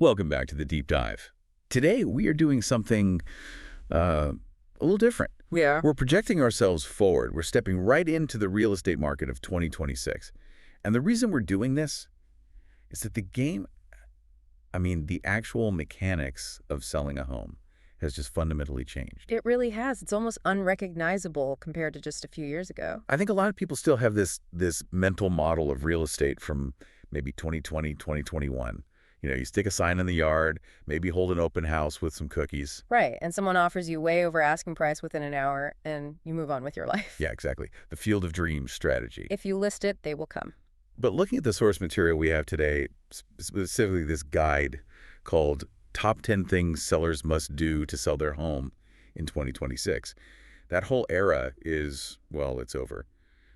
Welcome back to the Deep Dive. Today, we are doing something a little different. Yeah. We're projecting ourselves forward. We're stepping right into the real estate market of 2026. And the reason we're doing this is that the actual mechanics of selling a home has just fundamentally changed. It really has. It's almost unrecognizable compared to just a few years ago. I think a lot of people still have this mental model of real estate from maybe 2020, 2021. You stick a sign in the yard, maybe hold an open house with some cookies. Right. And someone offers you way over asking price within an hour, and you move on with your life. Yeah, exactly. The field of dreams strategy. If you list it, they will come. But looking at the source material we have today, specifically this guide called Top 10 Things Sellers Must Do to Sell Their Home in 2026, that whole era is, well, it's over.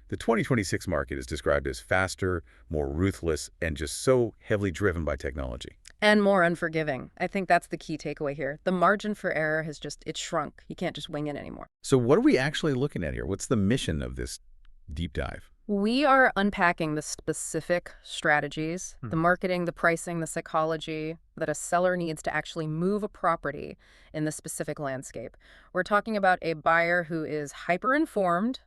The 2026 market is described as faster, more ruthless, and just so heavily driven by technology. And more unforgiving. I think that's the key takeaway here. The margin for error has it's shrunk. You can't just wing it anymore. So what are we actually looking at here? What's the mission of this deep dive? We are unpacking the specific strategies, the marketing, the pricing, the psychology that a seller needs to actually move a property in the specific landscape. We're talking about a buyer who is hyper-informed,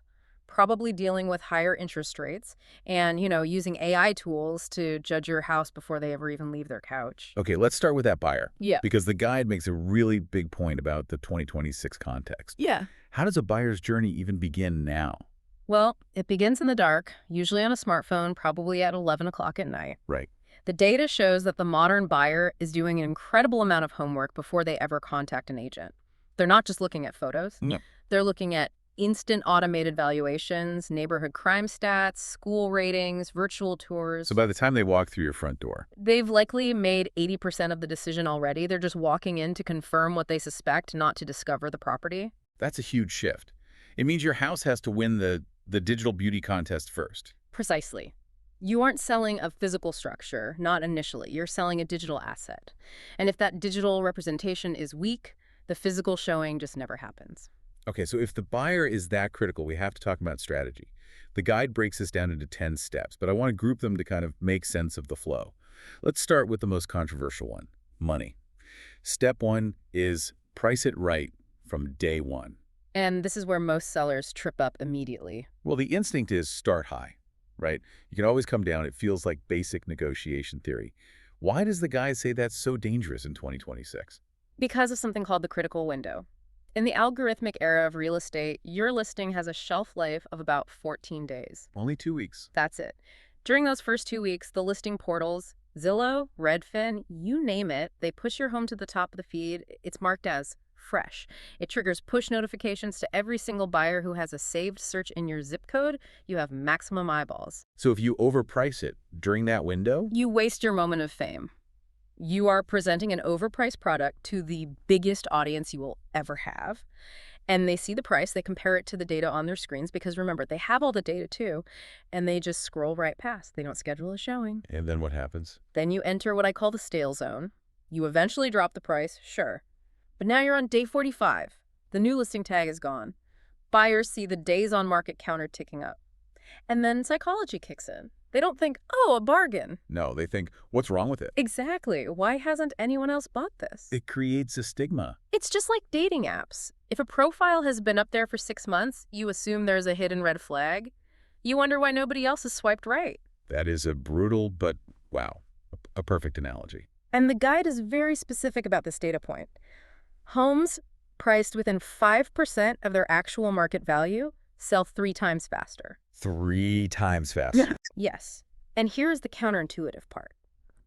probably dealing with higher interest rates, and, using AI tools to judge your house before they ever even leave their couch. Okay, let's start with that buyer. Yeah. Because the guide makes a really big point about the 2026 context. Yeah. How does a buyer's journey even begin now? Well, it begins in the dark, usually on a smartphone, probably at 11 o'clock at night. Right. The data shows that the modern buyer is doing an incredible amount of homework before they ever contact an agent. They're not just looking at photos. No. They're looking at instant automated valuations, neighborhood crime stats, school ratings, virtual tours. So by the time they walk through your front door, They've likely made 80% of the decision already. They're just walking in to confirm what they suspect, not to discover the property. that's a huge shift. It means your house has to win the digital beauty contest first. Precisely. You aren't selling a physical structure, not initially. You're selling a digital asset. And if that digital representation is weak, the physical showing just never happens. Okay, so if the buyer is that critical, we have to talk about strategy. The guide breaks this down into 10 steps, but I want to group them to kind of make sense of the flow. Let's start with the most controversial one, money. Step 1 is price it right from day one. And this is where most sellers trip up immediately. Well, the instinct is start high, right? You can always come down. It feels like basic negotiation theory. Why does the guide say that's so dangerous in 2026? Because of something called the critical window. In the algorithmic era of real estate, your listing has a shelf life of about 14 days. Only 2 weeks. That's it. During those first 2 weeks, the listing portals, Zillow, Redfin, you name it, they push your home to the top of the feed. It's marked as fresh. It triggers push notifications to every single buyer who has a saved search in your zip code. You have maximum eyeballs. So if you overprice it during that window, You waste your moment of fame. You are presenting an overpriced product to the biggest audience you will ever have. And they see the price, they compare it to the data on their screens, because remember, they have all the data too, and they just scroll right past. They don't schedule a showing. and then what happens? Then you enter what I call the stale zone. You eventually drop the price, sure. But now you're on day 45. The new listing tag is gone. Buyers see the days on market counter ticking up. And then psychology kicks in. They don't think, oh, a bargain. No, they think, what's wrong with it? Exactly. Why hasn't anyone else bought this? It creates a stigma. It's just like dating apps. If a profile has been up there for 6 months, you assume there's a hidden red flag. You wonder why nobody else has swiped right. That is a brutal, but wow, a perfect analogy. And the guide is very specific about this data point. Homes priced within 5% of their actual market value sell 3 times faster. 3 times faster. Yes. And here's the counterintuitive part.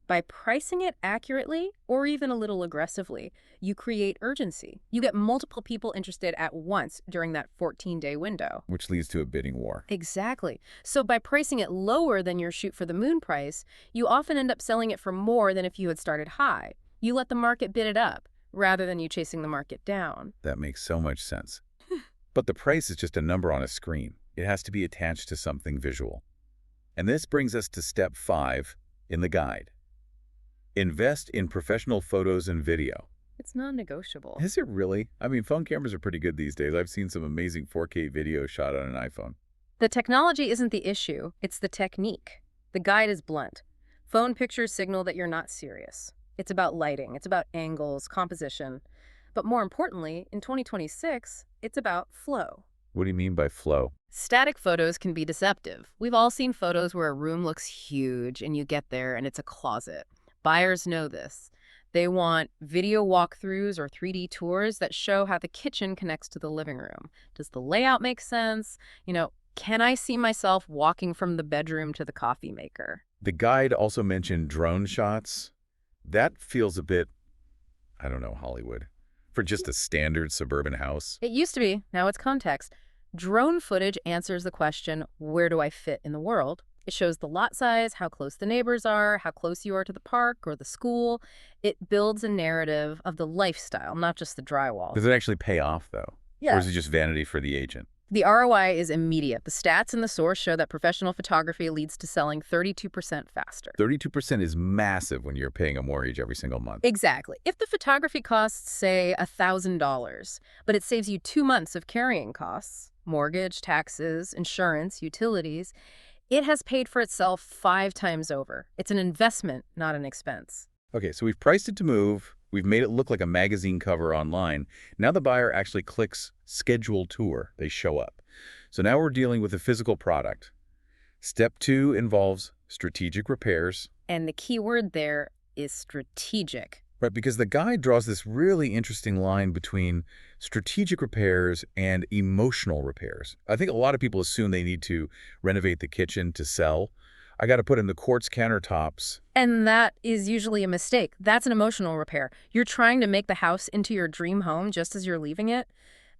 By pricing it accurately, or even a little aggressively, you create urgency. You get multiple people interested at once during that 14-day window. Which leads to a bidding war. Exactly. So by pricing it lower than your shoot for the moon price, you often end up selling it for more than if you had started high. You let the market bid it up, rather than you chasing the market down. That makes so much sense. But the price is just a number on a screen. It has to be attached to something visual. And this brings us to step 5 in the guide. Invest in professional photos and video. It's non-negotiable. Is it really? I mean, phone cameras are pretty good these days. I've seen some amazing 4K video shot on an iPhone. The technology isn't the issue, it's the technique. The guide is blunt. Phone pictures signal that you're not serious. It's about lighting. It's about angles, composition. But more importantly, in 2026, it's about flow. What do you mean by flow? Static photos can be deceptive. We've all seen photos where a room looks huge and you get there and it's a closet. Buyers know this. They want video walkthroughs or 3D tours that show how the kitchen connects to the living room. Does the layout make sense? Can I see myself walking from the bedroom to the coffee maker? The guide also mentioned drone shots. That feels a bit, I don't know, Hollywood, for just a standard suburban house. It used to be. Now it's context. Drone footage answers the question, where do I fit in the world? It shows the lot size, how close the neighbors are, how close you are to the park or the school. It builds a narrative of the lifestyle, not just the drywall. Does it actually pay off, though? Yeah. Or is it just vanity for the agent? The ROI is immediate. The stats in the source show that professional photography leads to selling 32% faster. 32% is massive when you're paying a mortgage every single month. Exactly. If the photography costs, say, $1,000, but it saves you 2 months of carrying costs, mortgage, taxes, insurance, utilities, it has paid for itself 5 times over. It's an investment, not an expense. Okay, so we've priced it to move. We've made it look like a magazine cover online. Now the buyer actually clicks schedule tour. They show up. So now we're dealing with a physical product. Step 2 involves strategic repairs. And the key word there is strategic. Right, because the guide draws this really interesting line between strategic repairs and emotional repairs. I think a lot of people assume they need to renovate the kitchen to sell. I got to put in the quartz countertops. And that is usually a mistake. That's an emotional repair. You're trying to make the house into your dream home just as you're leaving it.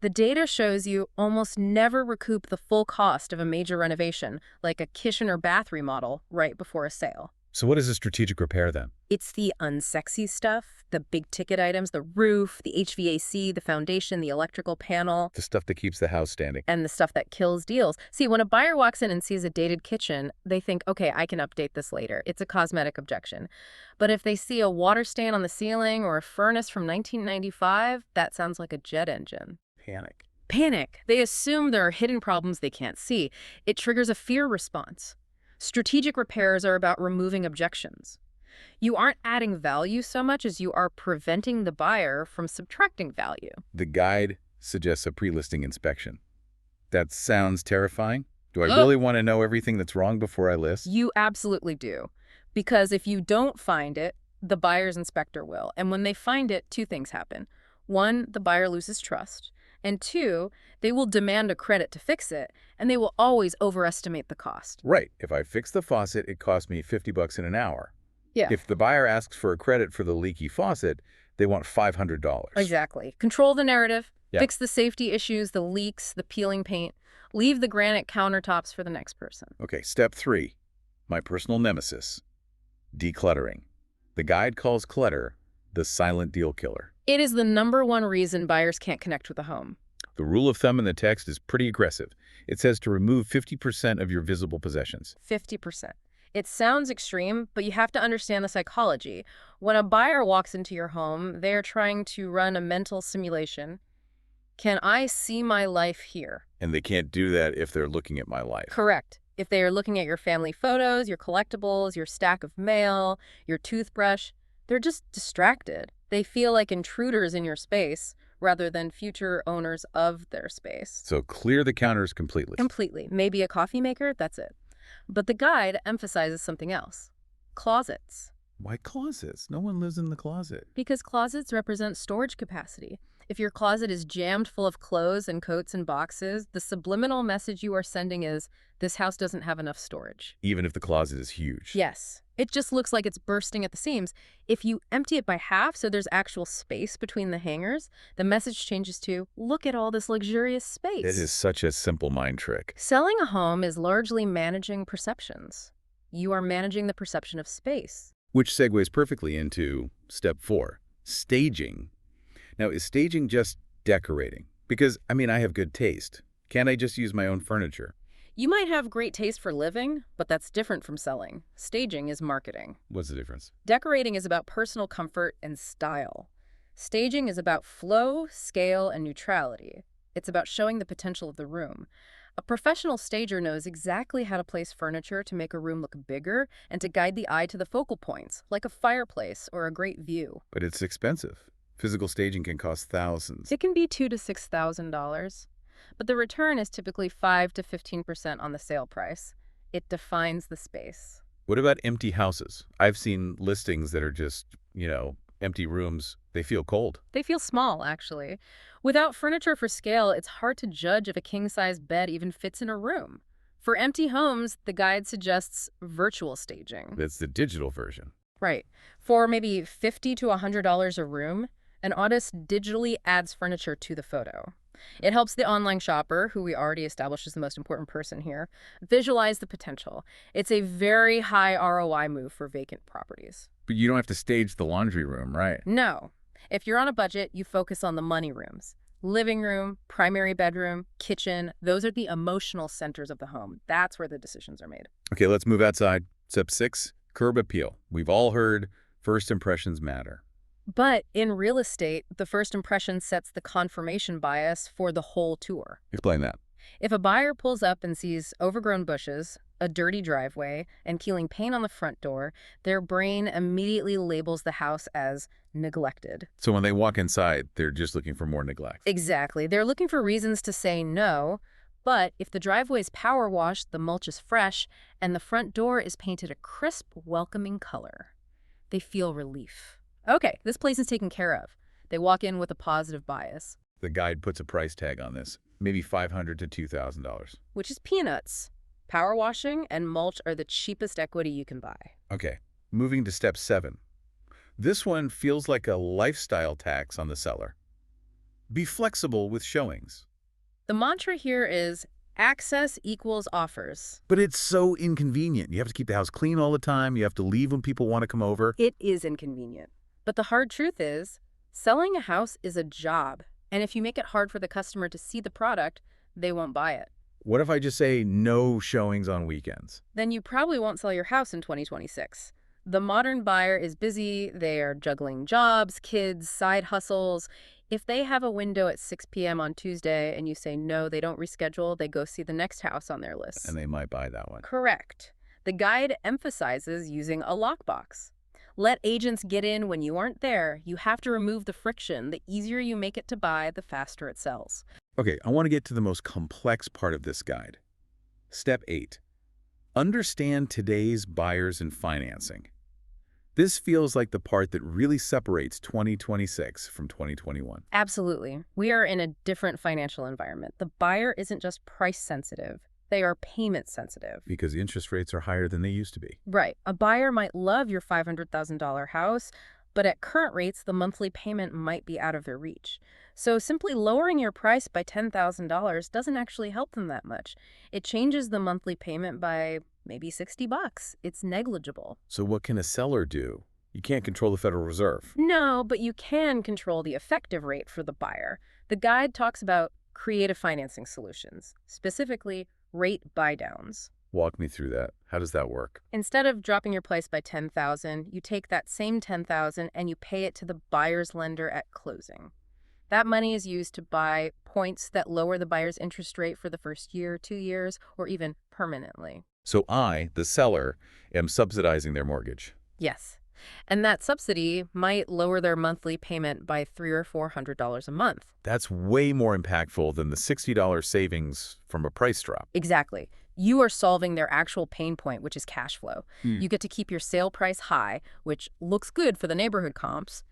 The data shows you almost never recoup the full cost of a major renovation, like a kitchen or bath remodel, right before a sale. So what is a strategic repair then? It's the unsexy stuff, the big-ticket items, the roof, the HVAC, the foundation, the electrical panel. The stuff that keeps the house standing. And the stuff that kills deals. See, when a buyer walks in and sees a dated kitchen, they think, okay, I can update this later. It's a cosmetic objection. But if they see a water stain on the ceiling or a furnace from 1995, that sounds like a jet engine. Panic. Panic. They assume there are hidden problems they can't see. It triggers a fear response. Strategic repairs are about removing objections. You aren't adding value so much as you are preventing the buyer from subtracting value. The guide suggests a pre-listing inspection. That sounds terrifying. Do I really want to know everything that's wrong before I list? You absolutely do. Because if you don't find it, the buyer's inspector will. And when they find it, 2 things happen. 1, the buyer loses trust. And 2, they will demand a credit to fix it, and they will always overestimate the cost. Right. If I fix the faucet, it cost me $50 in an hour. Yeah. If the buyer asks for a credit for the leaky faucet, they want $500. Exactly. Control the narrative. Yeah. Fix the safety issues, the leaks, the peeling paint. Leave the granite countertops for the next person. Okay, step 3. My personal nemesis. Decluttering. The guide calls clutter the silent deal killer. It is the #1 reason buyers can't connect with a home. The rule of thumb in the text is pretty aggressive. It says to remove 50% of your visible possessions. 50%. It sounds extreme, but you have to understand the psychology. When a buyer walks into your home, they're trying to run a mental simulation. Can I see my life here? And they can't do that if they're looking at my life. Correct. If they are looking at your family photos, your collectibles, your stack of mail, your toothbrush, they're just distracted. They feel like intruders in your space rather than future owners of their space. So clear the counters completely. Completely. Maybe a coffee maker, that's it. But the guide emphasizes something else. Closets. Why closets? No one lives in the closet. Because closets represent storage capacity. If your closet is jammed full of clothes and coats and boxes, the subliminal message you are sending is, this house doesn't have enough storage. Even if the closet is huge. Yes. It just looks like it's bursting at the seams. If you empty it by half so there's actual space between the hangers, the message changes to, look at all this luxurious space. It is such a simple mind trick. Selling a home is largely managing perceptions. You are managing the perception of space. Which segues perfectly into step 4, staging. Now, is staging just decorating? Because, I have good taste. Can't I just use my own furniture? You might have great taste for living, but that's different from selling. Staging is marketing. What's the difference? Decorating is about personal comfort and style. Staging is about flow, scale, and neutrality. It's about showing the potential of the room. A professional stager knows exactly how to place furniture to make a room look bigger and to guide the eye to the focal points, like a fireplace or a great view. But it's expensive. Physical staging can cost thousands. It can be $2,000 to $6,000, but the return is typically 5 to 15% on the sale price. It defines the space. What about empty houses? I've seen listings that are just, empty rooms. They feel cold. They feel small, actually. Without furniture for scale, it's hard to judge if a king-size bed even fits in a room. For empty homes, the guide suggests virtual staging. That's the digital version. Right. For maybe $50 to $100 a room, an artist digitally adds furniture to the photo. It helps the online shopper, who we already established is the most important person here, visualize the potential. It's a very high ROI move for vacant properties. But you don't have to stage the laundry room, right? No. If you're on a budget, you focus on the money rooms. Living room, primary bedroom, kitchen, those are the emotional centers of the home. That's where the decisions are made. Okay, let's move outside. Step 6, curb appeal. We've all heard first impressions matter. But in real estate, the first impression sets the confirmation bias for the whole tour. Explain that. If a buyer pulls up and sees overgrown bushes, a dirty driveway, and peeling paint on the front door, their brain immediately labels the house as neglected. So when they walk inside, they're just looking for more neglect. Exactly. They're looking for reasons to say no, but if the driveway's power washed, the mulch is fresh, and the front door is painted a crisp, welcoming color, they feel relief. Okay, this place is taken care of. They walk in with a positive bias. The guide puts a price tag on this, maybe $500 to $2,000. Which is peanuts. Power washing and mulch are the cheapest equity you can buy. Okay, moving to step 7. This one feels like a lifestyle tax on the seller. Be flexible with showings. The mantra here is access equals offers. But it's so inconvenient. You have to keep the house clean all the time. You have to leave when people want to come over. It is inconvenient. But the hard truth is, selling a house is a job. And if you make it hard for the customer to see the product, they won't buy it. What if I just say no showings on weekends? Then you probably won't sell your house in 2026. The modern buyer is busy. They are juggling jobs, kids, side hustles. If they have a window at 6 p.m. on Tuesday and you say no, they don't reschedule, they go see the next house on their list. And they might buy that one. Correct. The guide emphasizes using a lockbox. Let agents get in when you aren't there. You have to remove the friction. The easier you make it to buy, the faster it sells. Okay, I want to get to the most complex part of this guide. Step 8. Understand today's buyers and financing. This feels like the part that really separates 2026 from 2021. Absolutely. We are in a different financial environment. The buyer isn't just price sensitive. They are payment sensitive. Because interest rates are higher than they used to be. Right. A buyer might love your $500,000 house, but at current rates, the monthly payment might be out of their reach. So simply lowering your price by $10,000 doesn't actually help them that much. It changes the monthly payment by maybe $60. It's negligible. So what can a seller do? You can't control the Federal Reserve. No, but you can control the effective rate for the buyer. The guide talks about creative financing solutions, specifically rate buydowns. Walk me through that. How does that work? Instead of dropping your price by $10,000, you take that same $10,000 and you pay it to the buyer's lender at closing. That money is used to buy points that lower the buyer's interest rate for the first year, 2 years, or even permanently. So I, the seller, am subsidizing their mortgage. Yes. And that subsidy might lower their monthly payment by $300 or $400 a month. That's way more impactful than the $60 savings from a price drop. Exactly. You are solving their actual pain point, which is cash flow. You get to keep your sale price high, which looks good for the neighborhood comps,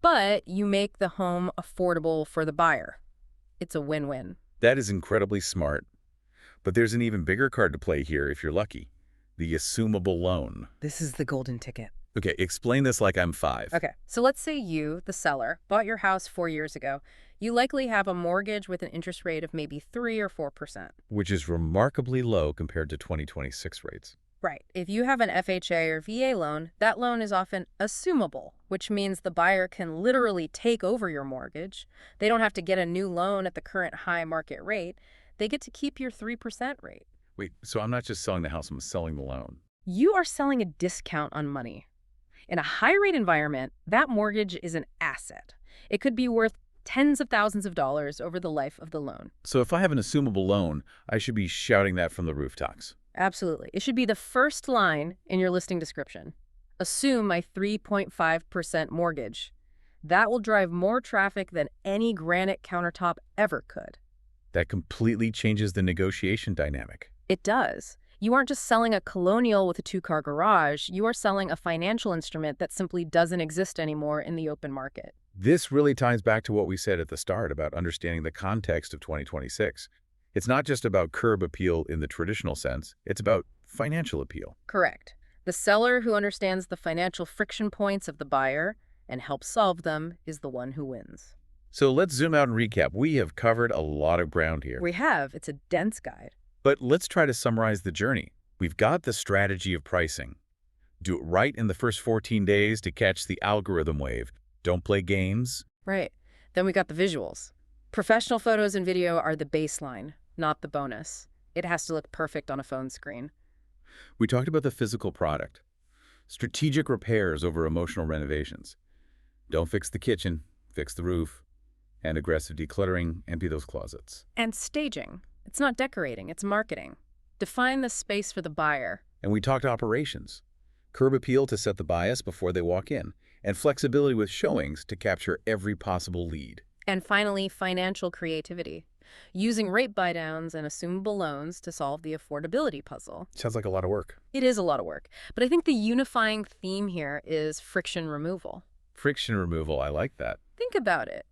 but you make the home affordable for the buyer. It's a win-win. That is incredibly smart. But there's an even bigger card to play here if you're lucky. The assumable loan. This is the golden ticket. Okay, explain this like I'm 5. Okay, so let's say you, the seller, bought your house 4 years ago. You likely have a mortgage with an interest rate of maybe 3 or 4%. Which is remarkably low compared to 2026 rates. Right. If you have an FHA or VA loan, that loan is often assumable, which means the buyer can literally take over your mortgage. They don't have to get a new loan at the current high market rate. They get to keep your 3% rate. Wait, so I'm not just selling the house, I'm selling the loan. You are selling a discount on money. In a high-rate environment, that mortgage is an asset. It could be worth Tens of thousands of dollars over the life of the loan. So if I have an assumable loan, I should be shouting that from the rooftops. Absolutely. It should be the first line in your listing description. Assume my 3.5% mortgage. That will drive more traffic than any granite countertop ever could. That completely changes the negotiation dynamic. It does. You aren't just selling a colonial with a two-car garage. You are selling a financial instrument that simply doesn't exist anymore in the open market. This really ties back to what we said at the start about understanding the context of 2026. It's not just about curb appeal in the traditional sense. It's about financial appeal. Correct. The seller who understands the financial friction points of the buyer and helps solve them is the one who wins. So let's zoom out and recap. We have covered a lot of ground here. We have. It's a dense guide. But let's try to summarize the journey. We've got the strategy of pricing. Do it right in the first 14 days to catch the algorithm wave. Don't play games. Right. Then we got the visuals. Professional photos and video are the baseline, not the bonus. It has to look perfect on a phone screen. We talked about the physical product. Strategic repairs over emotional renovations. Don't fix the kitchen, fix the roof. And aggressive decluttering, empty those closets. And staging. It's not decorating, it's marketing. Define the space for the buyer. And we talked operations. Curb appeal to set the bias before they walk in. And flexibility with showings to capture every possible lead. And finally, financial creativity. Using rate buydowns and assumable loans to solve the affordability puzzle. Sounds like a lot of work. It is a lot of work. But I think the unifying theme here is friction removal. Friction removal, I like that. Think about it.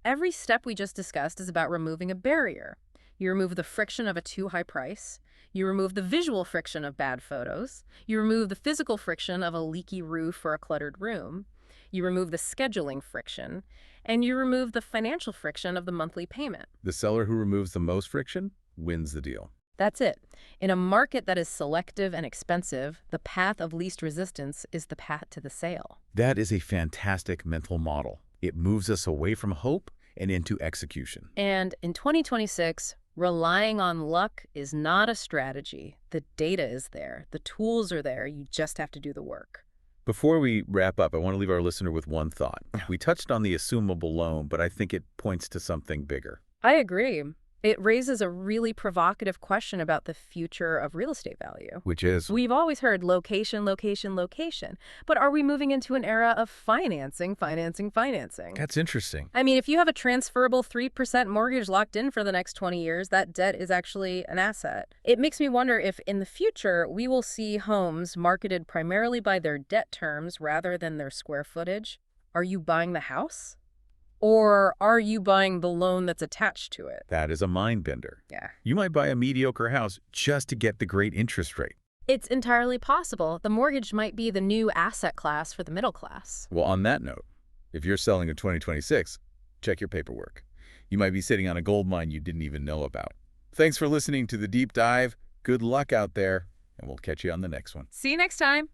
Every step we just discussed is about removing a barrier. You remove the friction of a too high price. You remove the visual friction of bad photos. You remove the physical friction of a leaky roof or a cluttered room. You remove the scheduling friction. And you remove the financial friction of the monthly payment. The seller who removes the most friction wins the deal. That's it. In a market that is selective and expensive, the path of least resistance is the path to the sale. That is a fantastic mental model. It moves us away from hope and into execution. And in 2026, relying on luck is not a strategy. The data is there. The tools are there. You just have to do the work. Before we wrap up, I want to leave our listener with one thought. We touched on the assumable loan, but I think it points to something bigger. I agree. It raises a really provocative question about the future of real estate value. Which is? We've always heard location, location, location. But are we moving into an era of financing? That's interesting. I mean, if you have a transferable 3% mortgage locked in for the next 20 years, that debt is actually an asset. It makes me wonder if in the future we will see homes marketed primarily by their debt terms rather than their square footage. Are you buying the house? Or are you buying the loan that's attached to it? That is a mind bender. Yeah. You might buy a mediocre house just to get the great interest rate. It's entirely possible. The mortgage might be the new asset class for the middle class. Well, on that note, if you're selling in 2026, check your paperwork. You might be sitting on a gold mine you didn't even know about. Thanks for listening to The Deep Dive. Good luck out there, and we'll catch you on the next one. See you next time.